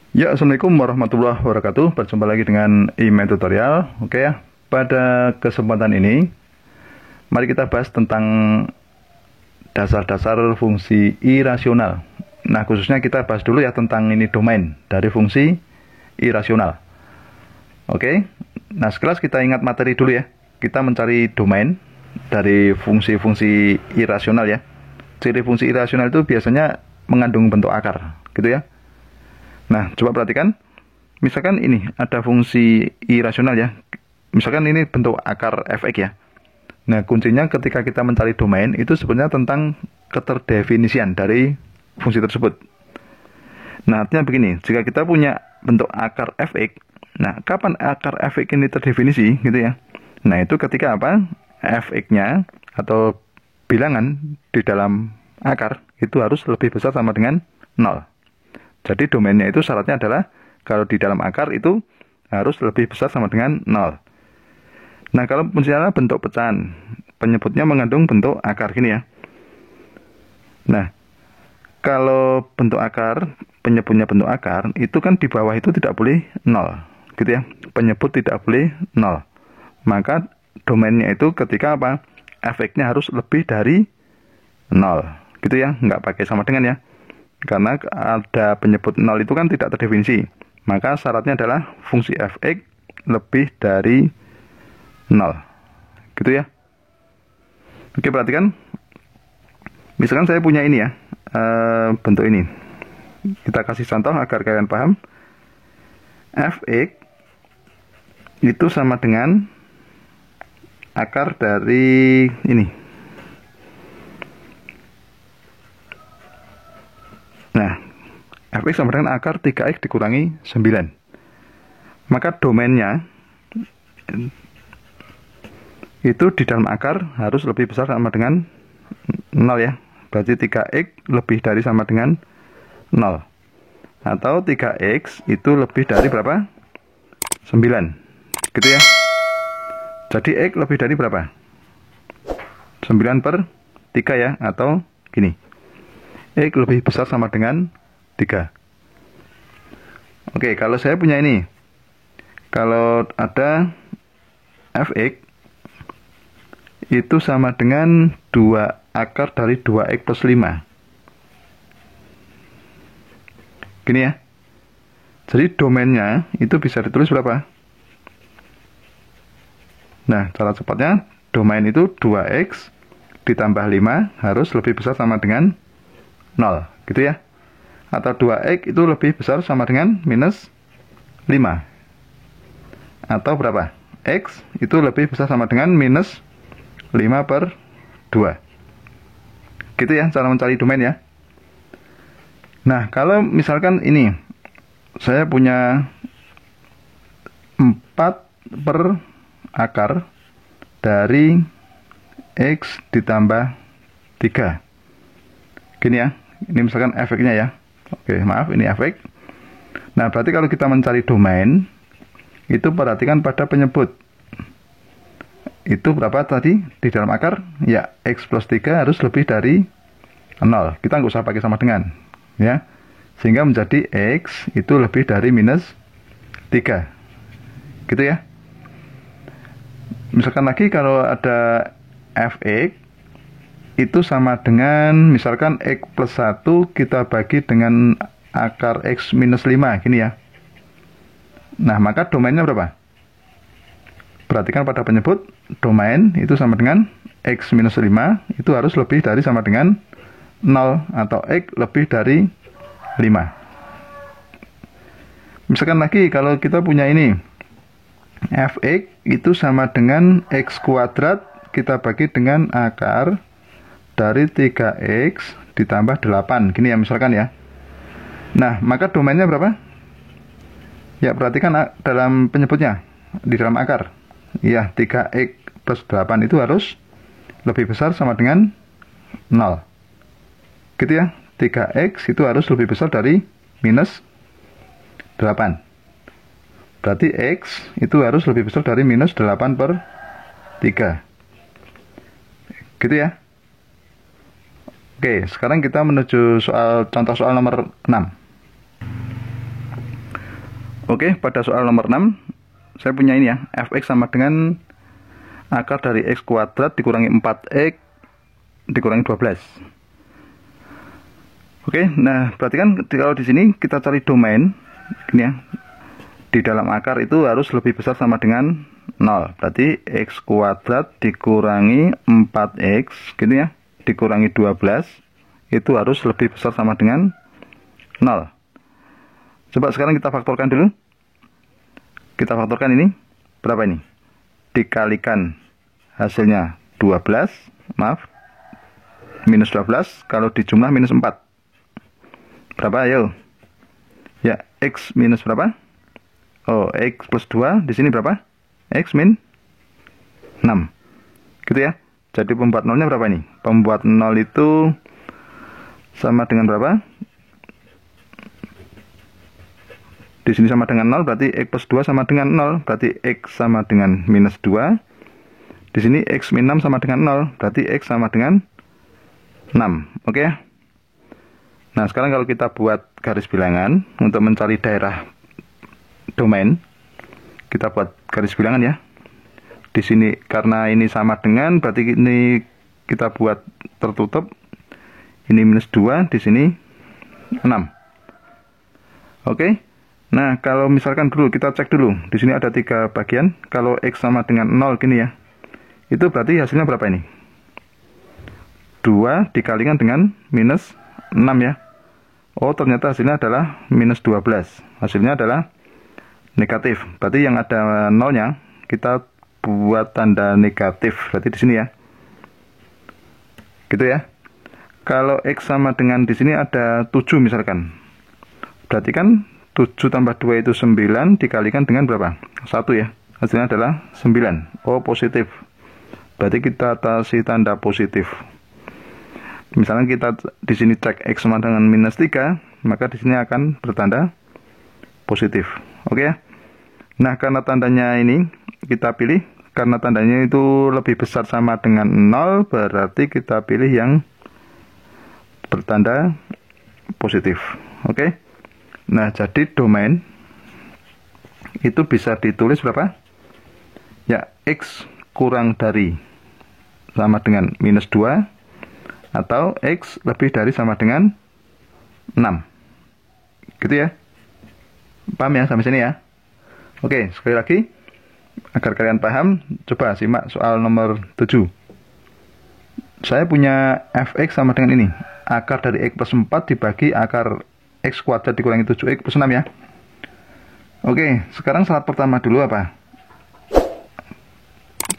Ya, Assalamualaikum warahmatullahi wabarakatuh. Berjumpa lagi dengan email tutorial. Oke ya, pada kesempatan ini mari kita bahas tentang dasar-dasar fungsi irasional. Nah, khususnya kita bahas dulu ya tentang ini domain dari fungsi irasional. Oke, nah sekelas kita ingat materi dulu ya. Kita mencari domain dari fungsi-fungsi irasional ya. Ciri fungsi irasional itu biasanya mengandung bentuk akar, gitu ya. Nah, coba perhatikan. Misalkan ini ada fungsi irasional ya. Misalkan ini bentuk akar fx ya. Nah, kuncinya ketika kita mencari domain itu sebenarnya tentang keterdefinisian dari fungsi tersebut. Nah, artinya begini, jika kita punya bentuk akar fx, nah, kapan akar fx ini terdefinisi gitu ya? Nah, itu ketika apa? Fx-nya atau bilangan di dalam akar itu harus lebih besar sama dengan 0. Jadi domainnya itu syaratnya adalah kalau di dalam akar itu harus lebih besar sama dengan 0. Nah, kalau misalnya bentuk pecahan, penyebutnya mengandung bentuk akar gini ya. Nah, kalau bentuk akar, penyebutnya bentuk akar, itu kan di bawah itu tidak boleh 0. Gitu ya, penyebut tidak boleh 0. Maka domainnya itu ketika apa? Fx-nya harus lebih dari 0. Gitu ya, nggak pakai sama dengan ya. Karena ada penyebut 0 itu kan tidak terdefinisi. Maka syaratnya adalah fungsi fx lebih dari 0. Gitu ya. Oke, perhatikan. Misalkan saya punya ini ya, bentuk ini. Kita kasih contoh agar kalian paham. Fx itu sama dengan akar dari ini. Nah, fx sama dengan akar 3x dikurangi 9. Maka domainnya itu di dalam akar harus lebih besar sama dengan 0 ya. Berarti 3x lebih dari sama dengan 0. Atau 3x itu lebih dari berapa? 9. Gitu ya. Jadi x lebih dari berapa? 9 per 3 ya. Atau gini, x lebih besar sama dengan 3. Oke, kalau saya punya ini, kalau ada fx itu sama dengan 2 akar dari 2x plus 5. Gini ya. Jadi domainnya itu bisa ditulis berapa? Nah, cara cepatnya domain itu 2x ditambah 5 harus lebih besar sama dengan 0, gitu ya. Atau 2x itu lebih besar sama dengan minus 5. Atau berapa? X itu lebih besar sama dengan minus 5 per 2. Gitu ya, cara mencari domain ya. Nah, kalau misalkan ini, saya punya 4 per akar dari x ditambah 3. Gini ya, ini misalkan fx-nya ya. Oke, maaf, ini fx. Nah, berarti kalau kita mencari domain, itu perhatikan pada penyebut. Itu berapa tadi di dalam akar? Ya, x plus 3 harus lebih dari 0. Kita nggak usah pakai sama dengan. Ya, sehingga menjadi x itu lebih dari minus 3. Gitu ya. Misalkan lagi kalau ada fx itu sama dengan misalkan x plus 1 kita bagi dengan akar x minus 5 gini ya. Nah, maka domainnya berapa? Perhatikan pada penyebut, domain itu sama dengan x minus 5 itu harus lebih dari sama dengan 0 atau x lebih dari 5. Misalkan lagi kalau kita punya ini fx itu sama dengan x kuadrat kita bagi dengan akar dari 3x ditambah 8. Gini ya misalkan ya. Nah, maka domainnya berapa? Ya, perhatikan dalam penyebutnya di dalam akar. Ya, 3x plus 8 itu harus lebih besar sama dengan 0. Gitu ya. 3x itu harus lebih besar dari minus 8. Berarti x itu harus lebih besar dari minus 8 per 3. Gitu ya. Oke, sekarang kita menuju contoh soal nomor 6. Oke, pada soal nomor 6 saya punya ini ya, fx sama dengan akar dari x kuadrat dikurangi 4x dikurangi 12. Oke, nah perhatikan kalau di sini kita cari domain ini ya, di dalam akar itu harus lebih besar sama dengan 0. Berarti x kuadrat dikurangi 4x gitu ya, dikurangi 12 itu harus lebih besar sama dengan 0. Coba sekarang kita faktorkan dulu. Kita faktorkan ini berapa ini? Dikalikan hasilnya 12, maaf, minus 12, kalau dijumlah minus 4. Berapa ayo? Ya, x minus berapa? Oh, x plus 2, di sini berapa? X min 6. Gitu ya. Jadi pembuat nolnya berapa ini? Pembuat 0 itu sama dengan berapa? Di sini sama dengan 0, berarti x plus 2 sama dengan 0, berarti x sama dengan minus 2. Di sini x min 6 sama dengan 0, berarti x sama dengan 6. Oke ya. Nah, sekarang kalau kita buat garis bilangan untuk mencari daerah domain, kita buat garis bilangan ya. Di sini karena ini sama dengan, berarti ini kita buat tertutup. Ini minus 2, di sini 6. Oke. Nah, kalau misalkan dulu kita cek dulu, di sini ada 3 bagian. Kalau x sama dengan 0 gini ya, itu berarti hasilnya berapa ini? 2 dikalikan dengan minus 6 ya. Oh, ternyata hasilnya adalah minus 12. Hasilnya adalah negatif. Berarti yang ada nolnya kita buat tanda negatif. Berarti di sini ya. Gitu ya. Kalau x sama dengan di sini ada 7 misalkan. Berarti kan 7 tambah 2 itu 9 dikalikan dengan berapa? 1 ya. Hasilnya adalah 9. Oh, positif. Berarti kita kasih tanda positif. Misalnya kita di sini cek x sama dengan minus 3, maka di sini akan bertanda positif. Oke ya. Nah, karena tandanya ini kita pilih, karena tandanya itu lebih besar sama dengan 0, berarti kita pilih yang bertanda positif. Oke. Nah, jadi domain itu bisa ditulis berapa? Ya, x kurang dari sama dengan minus 2 atau x lebih dari sama dengan 6. Gitu ya. Paham ya sampai sini ya? Oke, sekali lagi agar kalian paham, coba simak soal nomor 7. Saya punya fx sama dengan ini, akar dari x plus 4 dibagi akar x kuadrat dikurangi 7x plus 6 ya. Oke, sekarang syarat pertama dulu apa?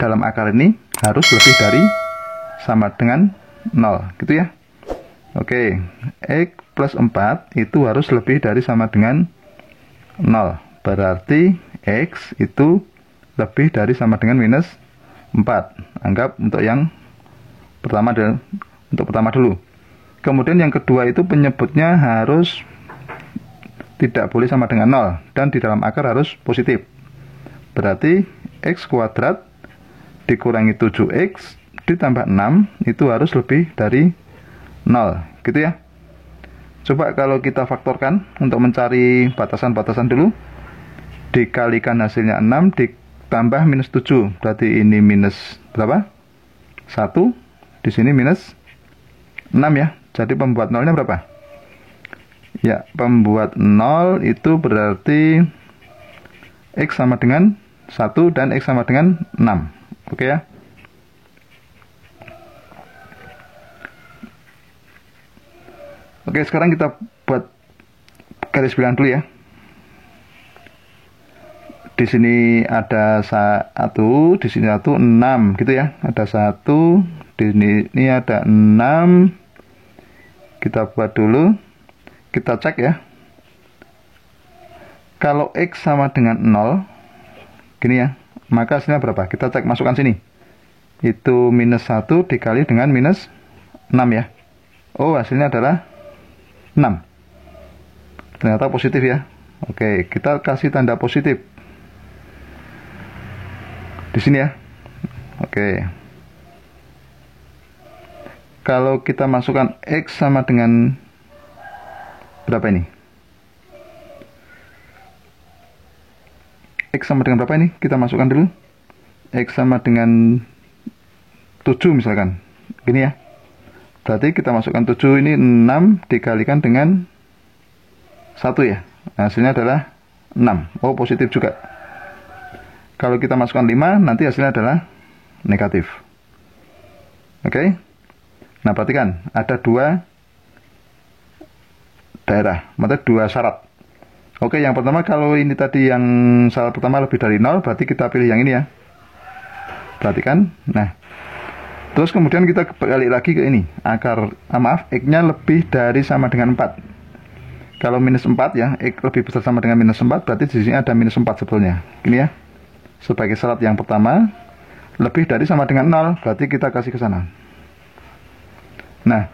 Dalam akar ini harus lebih dari sama dengan 0, gitu ya. Oke, x plus 4 itu harus lebih dari sama dengan 0. Berarti x itu lebih dari sama dengan minus 4. Anggap untuk yang pertama dulu. Kemudian yang kedua itu penyebutnya harus tidak boleh sama dengan 0 dan di dalam akar harus positif. Berarti x kuadrat dikurangi 7x ditambah 6 itu harus lebih dari 0, gitu ya. Coba kalau kita faktorkan untuk mencari batasan-batasan dulu. Dikalikan hasilnya 6 ditambah minus 7, berarti ini minus berapa? 1, di sini minus 6 ya. Jadi pembuat nolnya berapa? Ya, pembuat 0 itu berarti x sama dengan 1 dan x sama dengan 6. Oke ya. Oke, sekarang kita buat garis bilangan dulu ya. Di sini ada 1, di sini 1, 6 gitu ya. Ada 1, di sini ada 6. Kita buat dulu. Kita cek ya. Kalau x sama dengan 0, gini ya, maka hasilnya berapa? Kita cek, masukkan sini. Itu minus 1 dikali dengan minus 6 ya. Oh, hasilnya adalah 6. Ternyata positif ya. Oke, kita kasih tanda positif di sini ya. Oke. Kalau kita masukkan x sama dengan berapa ini? X sama dengan berapa ini? Kita masukkan dulu. X sama dengan 7 misalkan. Gini ya. Berarti kita masukkan 7 ini 6 dikalikan dengan 1 ya. Hasilnya adalah 6. Oh, positif juga. Kalau kita masukkan 5, nanti hasilnya adalah negatif. Oke. Nah, perhatikan. Ada 2 daerah. Maksudnya 2 syarat. Oke, yang pertama kalau ini tadi yang syarat pertama lebih dari 0, berarti kita pilih yang ini ya. Perhatikan. Nah, terus kemudian kita balik lagi ke ini. X-nya lebih dari sama dengan 4. Kalau minus 4 ya, X lebih besar sama dengan minus 4, berarti di sini ada minus 4 sebetulnya. Ini ya. Sebagai syarat yang pertama, lebih dari sama dengan 0, berarti kita kasih ke sana. Nah,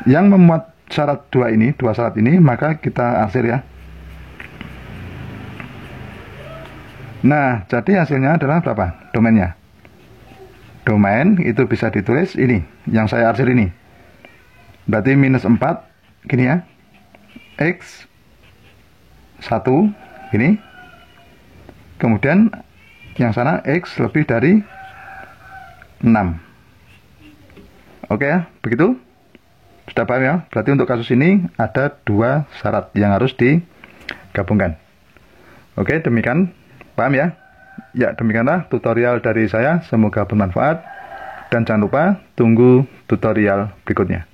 yang memuat syarat 2 syarat ini, maka kita arsir ya. Nah, jadi hasilnya adalah berapa? Domainnya. Domain itu bisa ditulis ini, yang saya arsir ini. Berarti minus 4, gini ya. X 1, gini. Kemudian yang sana X lebih dari 6. Oke ya, begitu? Sudah paham ya? Berarti untuk kasus ini ada 2 syarat yang harus digabungkan. Oke, demikian. Paham ya? Ya, demikianlah tutorial dari saya. Semoga bermanfaat. Dan jangan lupa tunggu tutorial berikutnya.